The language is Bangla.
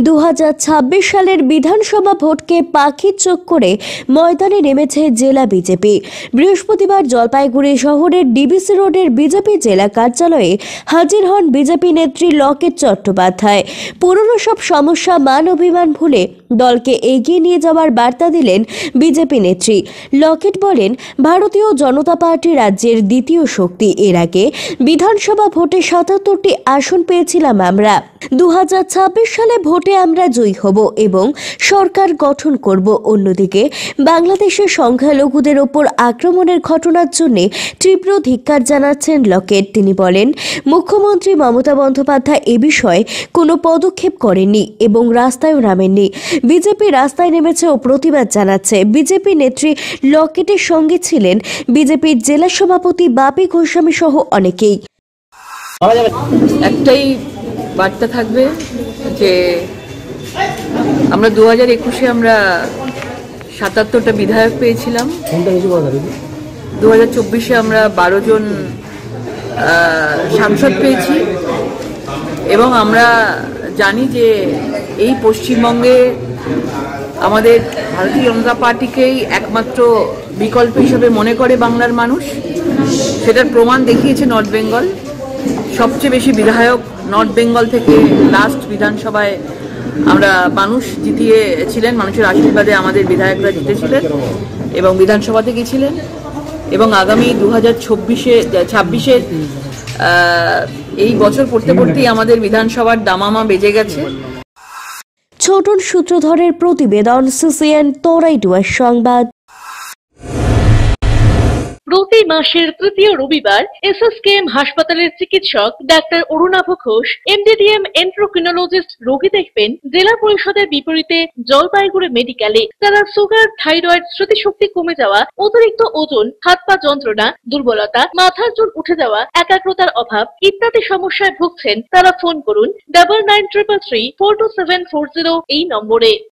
2026 সালের বিধানসভা ভোটকে পাখির চোখ করে ময়দানে নেমেছে জেলা বিজেপি। বৃহস্পতিবার জলপাইগুড়ি শহরের ডিবিসি রোডের বিজেপি জেলা কার্যালয়ে হাজির হন বিজেপি নেত্রী লকেট চট্টোপাধ্যায়। পুরনো সব সমস্যা মান অভিমান ভুলে দলকে এগিয়ে নিয়ে যাওয়ার বার্তা দিলেন বিজেপি নেত্রী। লকেট বলেন, ভারতীয় জনতা পার্টি রাজ্যের দ্বিতীয় শক্তি। এর আগে বিধানসভা ভোটে 77টি আসন পেয়েছিলাম আমরা। 2026 সালে ভোটে আমরা জয়ী হব এবং সরকার গঠন করব। অন্যদিকে বাংলাদেশের সংখ্যালঘুদের ওপর আক্রমণের ঘটনার জন্য তীব্র ধিক্কার জানাচ্ছেন লকেট। তিনি বলেন, মুখ্যমন্ত্রী মমতা বন্দ্যোপাধ্যায় এ বিষয়ে কোনো পদক্ষেপ করেননি এবং রাস্তায়ও নামেননি। বিজেপি রাস্তায় নেমেছে ও প্রতিবাদ জানাচ্ছে। বিজেপি নেত্রী লকেটের সঙ্গে ছিলেন বিজেপির জেলা সভাপতি বাপি গোস্বামী সহ অনেকেই। একটাই বার্তা থাকবে যে আমরা 2021-এ আমরা 77টা বিধায়ক পেয়েছিলাম। 2024-এ আমরা 12 জন সাংসদ পেয়েছি এবং আমরা জানি যে এই পশ্চিমবঙ্গে আমাদের ভারতীয় জনতা পার্টিকেই একমাত্র বিকল্প হিসেবে মনে করে বাংলার মানুষ। সেটার প্রমাণ দেখিয়েছে নর্থ বেঙ্গল। সবচেয়ে বেশি বিধায়ক নর্থ বেঙ্গল থেকে লাস্ট বিধানসভায় আমরা মানুষ জিতিয়েছিলেন। মানুষের আশীর্বাদে আমাদের বিধায়করা জিতেছিলেন এবং বিধানসভাতে গেছিলেন। এবং আগামী 2026-এর এই বছর পড়তে পড়তেই আমাদের বিধানসভার দামামা বেজে গেছে। ছোটন সূত্রধরের প্রতিবেদন, সিসিএন তোরাইটুয়ার সংবাদ। প্রতি মাসের তৃতীয় রবিবার এসএসকেএম হাসপাতালের চিকিৎসক ডাক্তার অরুণাভ ঘোষ এমডিডিএম এন্ড্রোক্রিনোলজিস্ট রোগী দেখবেন জেলা পরিষদের বিপরীতে জলপাইগুড়ি মেডিকেলে। তারা সুগার, থাইরয়েড, স্মৃতিশক্তি কমে যাওয়া, অতিরিক্ত ওজন, হাত পা যন্ত্রণা, দুর্বলতা, মাথার চুল উঠে যাওয়া, একাগ্রতার অভাব ইত্যাদি সমস্যায় ভুগছেন। তারা ফোন করুন 9933342740 এই নম্বরে।